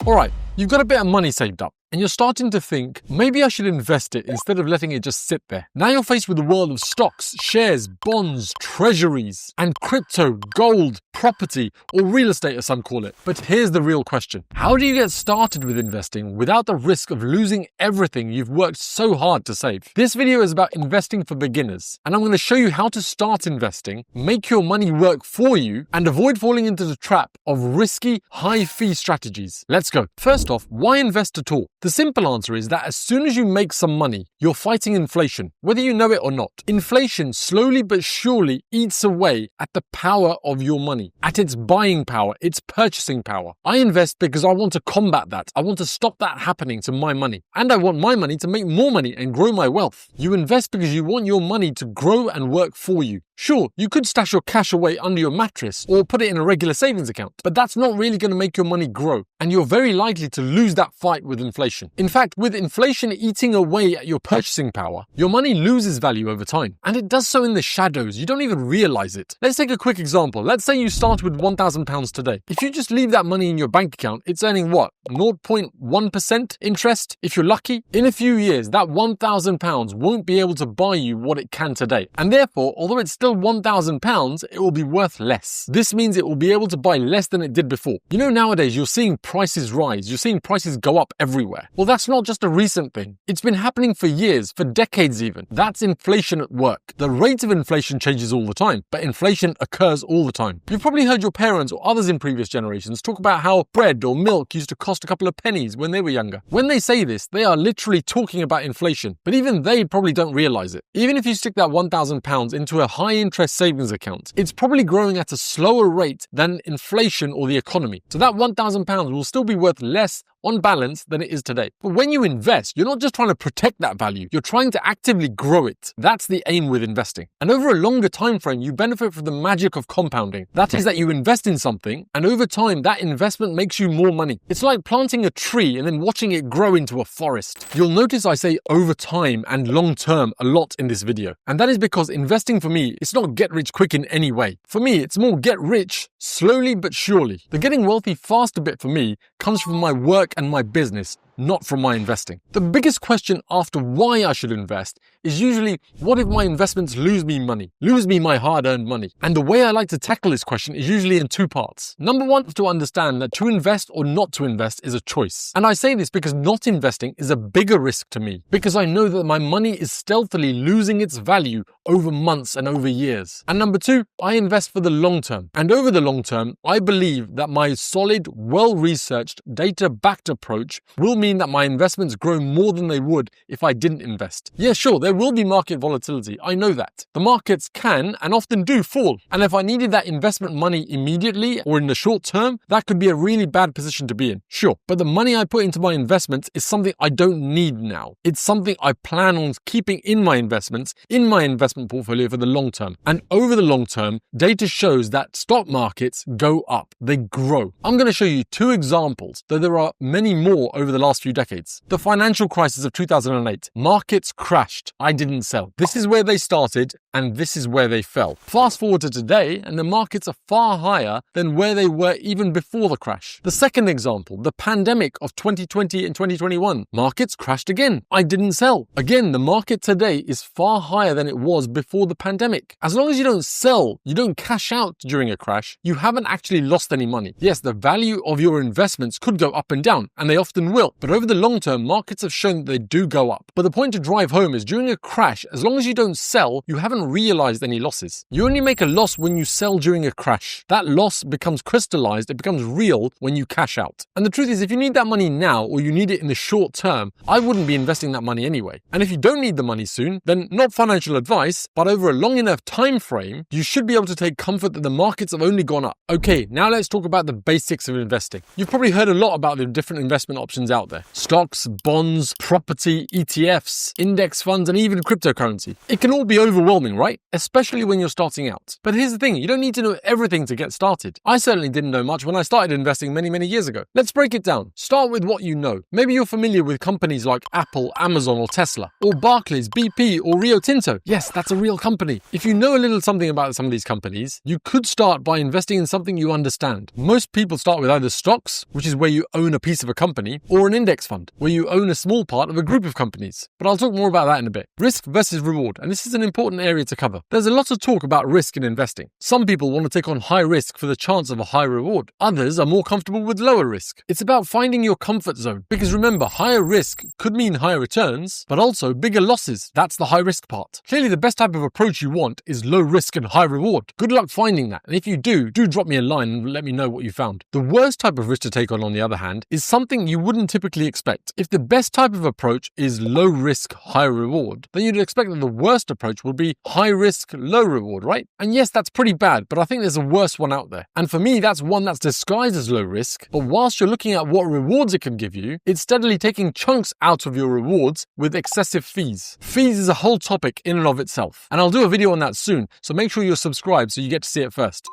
All right, you've got a bit of money saved up, and you're starting to think, maybe I should invest it instead of letting it just sit there. Now you're faced with the world of stocks, shares, bonds, treasuries, and crypto, gold, property, or real estate as some call it. But here's the real question. How do you get started with investing without the risk of losing everything you've worked so hard to save? This video is about investing for beginners, and I'm going to show you how to start investing, make your money work for you, and avoid falling into the trap of risky, high-fee strategies. Let's go. First off, why invest at all? The simple answer is that as soon as you make some money, you're fighting inflation, whether you know it or not. Inflation slowly but surely eats away at the power of your money, at its buying power, its purchasing power. I invest because I want to combat that. I want to stop that happening to my money. And I want my money to make more money and grow my wealth. You invest because you want your money to grow and work for you. Sure, you could stash your cash away under your mattress or put it in a regular savings account, but that's not really going to make your money grow, and you're very likely to lose that fight with inflation. In fact, with inflation eating away at your purchasing power, your money loses value over time, and it does so in the shadows. You don't even realize it. Let's take a quick example. Let's say you start with £1,000 today. If you just leave that money in your bank account, it's earning what? 0.1% interest? If you're lucky, in a few years, that £1,000 won't be able to buy you what it can today. And therefore, although it's still £1,000, it will be worth less. This means it will be able to buy less than it did before. You know, nowadays you're seeing prices rise, you're seeing prices go up everywhere. Well, that's not just a recent thing. It's been happening for years, for decades even. That's inflation at work. The rate of inflation changes all the time, but inflation occurs all the time. You've probably heard your parents or others in previous generations talk about how bread or milk used to cost a couple of pennies when they were younger. When they say this, they are literally talking about inflation, but even they probably don't realize it. Even if you stick that £1,000 into a high interest savings account, it's probably growing at a slower rate than inflation or the economy. So that £1,000 will still be worth less on balance than it is today. But when you invest, you're not just trying to protect that value, you're trying to actively grow it. That's the aim with investing. And over a longer time frame, you benefit from the magic of compounding. That is that you invest in something, and over time, that investment makes you more money. It's like planting a tree and then watching it grow into a forest. You'll notice I say over time and long term a lot in this video. And that is because investing for me, it's not get rich quick in any way. For me, it's more get rich slowly but surely. The getting wealthy fast a bit for me comes from my work and my business, not from my investing. The biggest question after why I should invest is usually, what if my investments lose me money, lose me my hard-earned money? And the way I like to tackle this question is usually in two parts. Number one is to understand that to invest or not to invest is a choice. And I say this because not investing is a bigger risk to me, because I know that my money is stealthily losing its value over months and over years. And number two, I invest for the long term. And over the long term, I believe that my solid, well-researched, data-backed approach will mean that my investments grow more than they would if I didn't invest. Yeah, sure, there will be market volatility. I know that. The markets can and often do fall. And if I needed that investment money immediately or in the short term, that could be a really bad position to be in. Sure, but the money I put into my investments is something I don't need now. It's something I plan on keeping in my investments, in my investment portfolio for the long term. And over the long term, data shows that stock markets go up. They grow. I'm going to show you two examples, though there are many more over the last few decades. The financial crisis of 2008. Markets crashed. I didn't sell. This is where they started, and this is where they fell. Fast forward to today, and the markets are far higher than where they were even before the crash. The second example, the pandemic of 2020 and 2021. Markets crashed again. I didn't sell. Again, the market today is far higher than it was before the pandemic. As long as you don't sell, you don't cash out during a crash, you haven't actually lost any money. Yes, the value of your investments could go up and down, and they often will. But over the long term, markets have shown that they do go up. But the point to drive home is during a crash, as long as you don't sell, you haven't realized any losses. You only make a loss when you sell during a crash. That loss becomes crystallized, it becomes real when you cash out. And the truth is, if you need that money now or you need it in the short term, I wouldn't be investing that money anyway. And if you don't need the money soon, then not financial advice, but over a long enough time frame, you should be able to take comfort that the markets have only gone up. Okay, now let's talk about the basics of investing. You've probably heard a lot about the different investment options out there. Stocks, bonds, property, ETFs, index funds, and even cryptocurrency. It can all be overwhelming overwhelming, right? Especially when you're starting out. But here's the thing, you don't need to know everything to get started. I certainly didn't know much when I started investing many years ago. Let's break it down. Start with what you know. Maybe you're familiar with companies like Apple, Amazon, or Tesla, or Barclays, BP, or Rio Tinto. Yes, that's a real company. If you know a little something about some of these companies, you could start by investing in something you understand. Most people start with either stocks, which is where you own a piece of a company, or an index fund, where you own a small part of a group of companies. But I'll talk more about that in a bit. Risk versus reward, and this is an important area to cover. There's a lot of talk about risk in investing. Some people want to take on high risk for the chance of a high reward. Others are more comfortable with lower risk. It's about finding your comfort zone, because remember, higher risk could mean higher returns, but also bigger losses. That's the high risk part. Clearly, the best type of approach you want is low risk and high reward. Good luck finding that, and if you do drop me a line and let me know what you found. The worst type of risk to take on the other hand, is something you wouldn't typically expect. If the best type of approach is low risk, high reward, then you'd expect that the worst approach would be high risk, low reward, right? And yes, that's pretty bad, but I think there's a worse one out there. And for me, that's one that's disguised as low risk, but whilst you're looking at what rewards it can give you, it's steadily taking chunks out of your rewards with excessive fees. Fees is a whole topic in and of itself, and I'll do a video on that soon, so make sure you're subscribed so you get to see it first.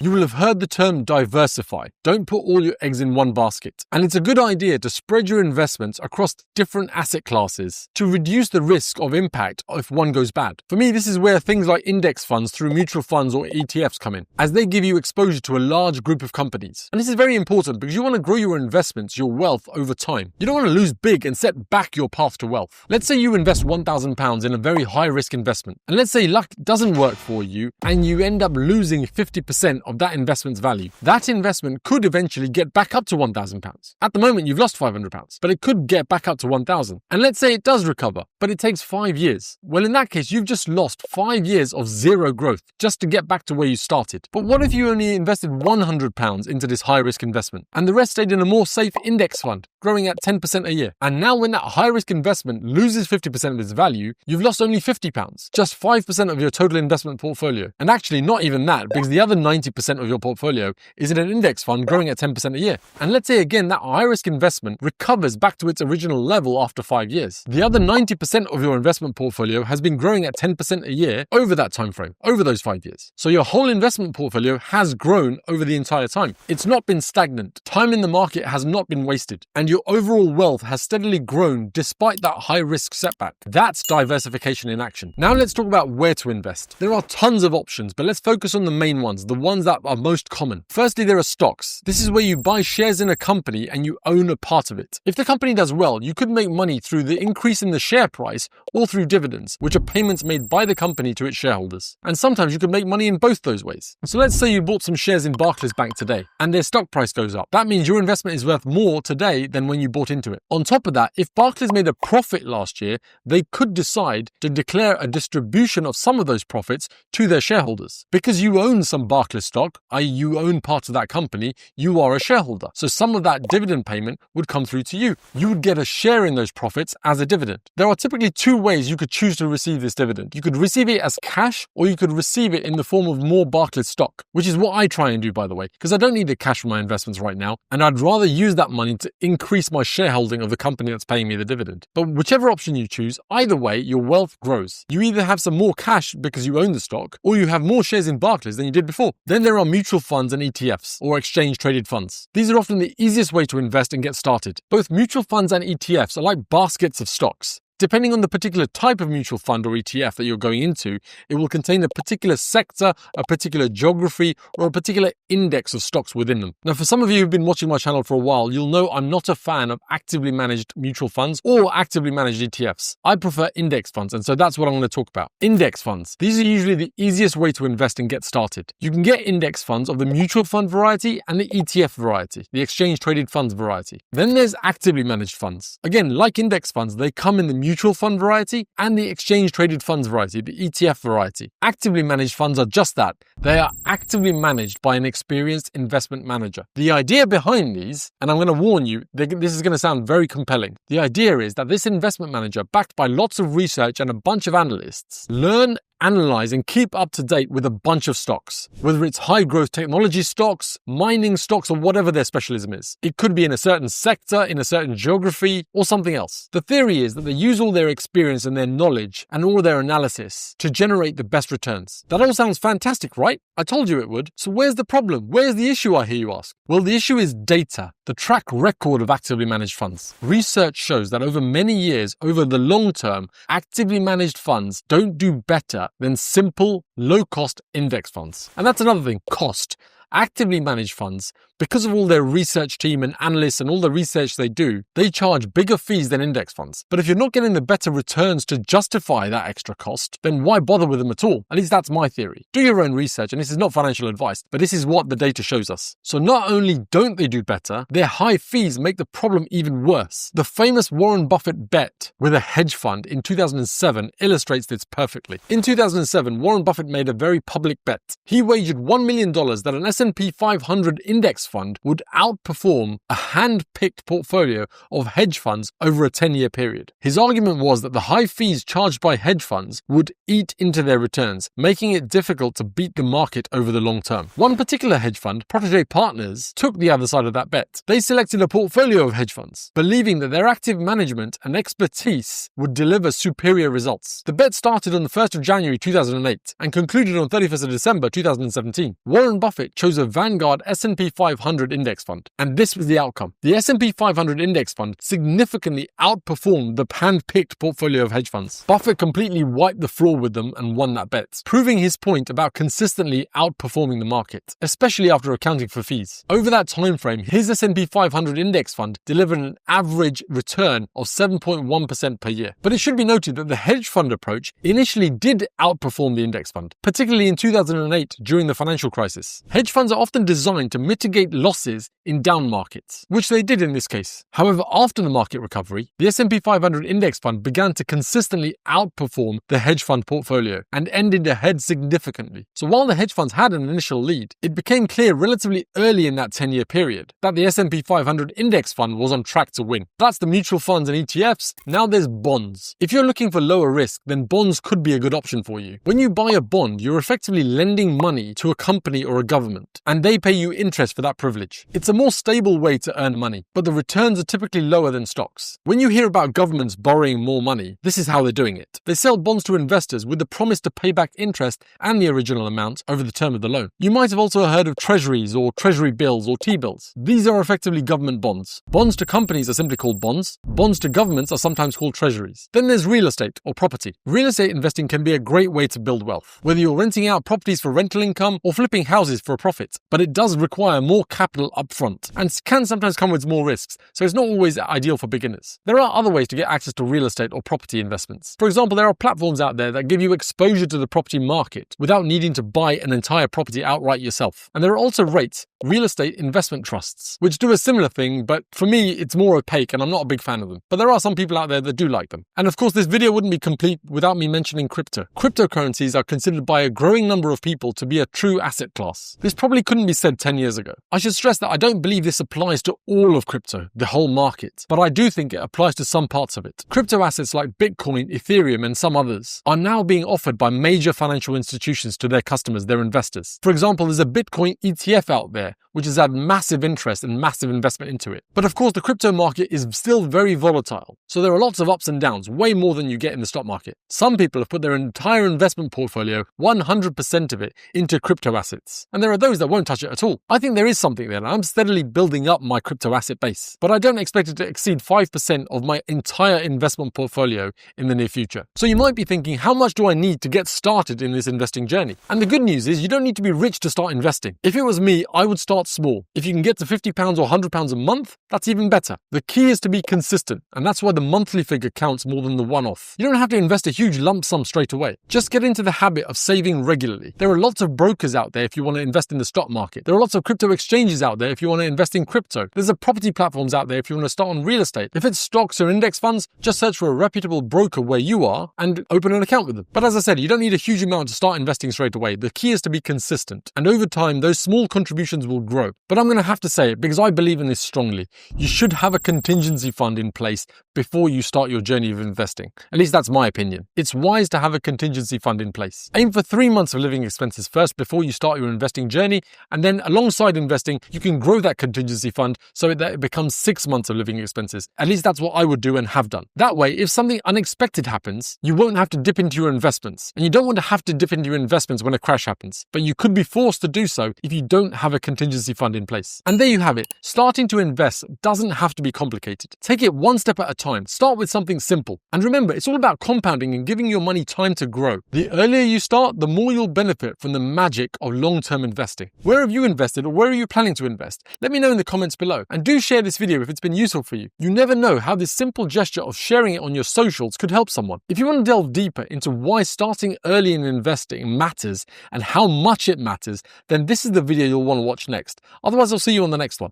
You will have heard the term diversify. Don't put all your eggs in one basket. And it's a good idea to spread your investments across different asset classes to reduce the risk of impact if one goes bad. For me, this is where things like index funds through mutual funds or ETFs come in, as they give you exposure to a large group of companies. And this is very important because you want to grow your investments, your wealth over time. You don't want to lose big and set back your path to wealth. Let's say you invest £1,000 in a very high risk investment. And let's say luck doesn't work for you and you end up losing 50% of that investment's value. That investment could eventually get back up to £1,000. At the moment, you've lost £500, but it could get back up to £1,000. And let's say it does recover, but it takes 5 years. Well, in that case, you've just lost 5 years of zero growth just to get back to where you started. But what if you only invested £100 into this high-risk investment and the rest stayed in a more safe index fund, growing at 10% a year? And now when that high-risk investment loses 50% of its value, you've lost only £50, just 5% of your total investment portfolio. And actually, not even that, because the other 90% of your portfolio is in an index fund growing at 10% a year. And let's say again that high-risk investment recovers back to its original level after 5 years. The other 90% of your investment portfolio has been growing at 10% a year over that time frame, over those 5 years. So your whole investment portfolio has grown over the entire time. It's not been stagnant. Time in the market has not been wasted. And your overall wealth has steadily grown despite that high-risk setback. That's diversification in action. Now let's talk about where to invest. There are tons of options, but let's focus on the main ones, the ones that are most common. Firstly, there are stocks. This is where you buy shares in a company and you own a part of it. If the company does well, you could make money through the increase in the share price or through dividends, which are payments made by the company to its shareholders. And sometimes you could make money in both those ways. So let's say you bought some shares in Barclays Bank today and their stock price goes up. That means your investment is worth more today than when you bought into it. On top of that, if Barclays made a profit last year, they could decide to declare a distribution of some of those profits to their shareholders. Because you own some Barclays stock, i.e. you own part of that company, you are a shareholder. So some of that dividend payment would come through to you. You would get a share in those profits as a dividend. There are typically two ways you could choose to receive this dividend. You could receive it as cash, or you could receive it in the form of more Barclays stock, which is what I try and do, by the way, because I don't need the cash for my investments right now, and I'd rather use that money to increase my shareholding of the company that's paying me the dividend. But whichever option you choose, either way, your wealth grows. You either have some more cash because you own the stock, or you have more shares in Barclays than you did before. Then there are mutual funds and ETFs, or exchange traded funds. These are often the easiest way to invest and get started. Both mutual funds and ETFs are like baskets of stocks. Depending on the particular type of mutual fund or ETF that you're going into, it will contain a particular sector, a particular geography, or a particular index of stocks within them. Now, for some of you who've been watching my channel for a while, you'll know I'm not a fan of actively managed mutual funds or actively managed ETFs. I prefer index funds, and so that's what I'm going to talk about. Index funds. These are usually the easiest way to invest and get started. You can get index funds of the mutual fund variety and the ETF variety, the exchange traded funds variety. Then there's actively managed funds. Again, like index funds, they come in the mutual fund variety and the exchange traded funds variety, the ETF variety. Actively managed funds are just that. They are actively managed by an experienced investment manager. The idea behind these, and I'm going to warn you, this is going to sound very compelling. The idea is that this investment manager, backed by lots of research and a bunch of analysts, learn analyze and keep up to date with a bunch of stocks, whether it's high growth technology stocks, mining stocks, or whatever their specialism is. It could be in a certain sector, in a certain geography, or something else. The theory is that they use all their experience and their knowledge and all their analysis to generate the best returns. That all sounds fantastic, right? I told you it would. So where's the problem? Where's the issue, I hear you ask? Well, the issue is data, the track record of actively managed funds. Research shows that over many years, over the long term, actively managed funds don't do better than simple, low-cost index funds. And that's another thing, cost. Actively managed funds, because of all their research team and analysts and all the research they do, they charge bigger fees than index funds. But if you're not getting the better returns to justify that extra cost, then why bother with them at all? At least that's my theory. Do your own research, and this is not financial advice, but this is what the data shows us. So not only don't they do better, their high fees make the problem even worse. The famous Warren Buffett bet with a hedge fund in 2007 illustrates this perfectly. In 2007, Warren Buffett made a very public bet. He wagered $1 million that an S&P 500 index fund would outperform a hand-picked portfolio of hedge funds over a 10-year period. His argument was that the high fees charged by hedge funds would eat into their returns, making it difficult to beat the market over the long term. One particular hedge fund, Protégé Partners, took the other side of that bet. They selected a portfolio of hedge funds, believing that their active management and expertise would deliver superior results. The bet started on the 1st of January 2008 and concluded on 31st of December 2017. Warren Buffett chose a Vanguard S&P 500 index fund, and this was the outcome. The S&P 500 index fund significantly outperformed the hand-picked portfolio of hedge funds. Buffett completely wiped the floor with them and won that bet, proving his point about consistently outperforming the market, especially after accounting for fees. Over that time frame, his S&P 500 index fund delivered an average return of 7.1% per year. But it should be noted that the hedge fund approach initially did outperform the index fund, particularly in 2008 during the financial crisis. Hedge funds are often designed to mitigate losses in down markets, which they did in this case. However, after the market recovery, the S&P 500 index fund began to consistently outperform the hedge fund portfolio and ended ahead significantly. So while the hedge funds had an initial lead, it became clear relatively early in that 10-year period that the S&P 500 index fund was on track to win. That's the mutual funds and ETFs. Now there's bonds. If you're looking for lower risk, then bonds could be a good option for you. When you buy a bond, you're effectively lending money to a company or a government, and they pay you interest for that privilege. It's a more stable way to earn money, but the returns are typically lower than stocks. When you hear about governments borrowing more money, this is how they're doing it. They sell bonds to investors with the promise to pay back interest and the original amount over the term of the loan. You might have also heard of treasuries or treasury bills or T-bills. These are effectively government bonds. Bonds to companies are simply called bonds. Bonds to governments are sometimes called treasuries. Then there's real estate or property. Real estate investing can be a great way to build wealth, whether you're renting out properties for rental income or flipping houses for a profit. But it does require more capital upfront and can sometimes come with more risks, so it's not always ideal for beginners. There are other ways to get access to real estate or property investments. For example, there are platforms out there that give you exposure to the property market without needing to buy an entire property outright yourself. And there are also REITs, real estate investment trusts, which do a similar thing, but for me, it's more opaque and I'm not a big fan of them. But there are some people out there that do like them. And of course, this video wouldn't be complete without me mentioning crypto. Cryptocurrencies are considered by a growing number of people to be a true asset class. This probably couldn't be said 10 years ago. I should stress that I don't believe this applies to all of crypto, the whole market, but I do think it applies to some parts of it. Crypto assets like Bitcoin, Ethereum, and some others are now being offered by major financial institutions to their customers, their investors. For example, there's a Bitcoin ETF out there, which has had massive interest and massive investment into it. But of course, the crypto market is still very volatile, so there are lots of ups and downs, way more than you get in the stock market. Some people have put their entire investment portfolio, 100% of it, into crypto assets, and there are those that won't touch it at all. I think there is something there, and I'm steadily building up my crypto asset base, but I don't expect it to exceed 5% of my entire investment portfolio in the near future. So you might be thinking, how much do I need to get started in this investing journey? And the good news is you don't need to be rich to start investing. If it was me, I would start small. If you can get to £50 or £100 a month, that's even better. The key is to be consistent, and that's why the monthly figure counts more than the one-off. You don't have to invest a huge lump sum straight away. Just get into the habit of saving regularly. There are lots of brokers out there if you want to invest in the stock market. There are lots of crypto exchanges out there if you want to invest in crypto. There's a property platforms out there if you want to start on real estate. If it's stocks or index funds, just search for a reputable broker where you are and open an account with them. But as I said, you don't need a huge amount to start investing straight away. The key is to be consistent, and over time, those small contributions will will grow. But I'm going to have to say it because I believe in this strongly. You should have a contingency fund in place before you start your journey of investing. At least that's my opinion. It's wise to have a contingency fund in place. Aim for 3 months of living expenses first before you start your investing journey, and then alongside investing, you can grow that contingency fund so that it becomes 6 months of living expenses. At least that's what I would do and have done. That way, if something unexpected happens, you won't have to dip into your investments. And you don't want to have to dip into your investments when a crash happens, but you could be forced to do so if you don't have a contingency fund in place. And there you have it. Starting to invest doesn't have to be complicated. Take it one step at a time. Start with something simple. And remember, it's all about compounding and giving your money time to grow. The earlier you start, the more you'll benefit from the magic of long-term investing. Where have you invested, or where are you planning to invest? Let me know in the comments below. And do share this video if it's been useful for you. You never know how this simple gesture of sharing it on your socials could help someone. If you want to delve deeper into why starting early in investing matters and how much it matters, then this is the video you'll want to watch next. Otherwise, I'll see you on the next one.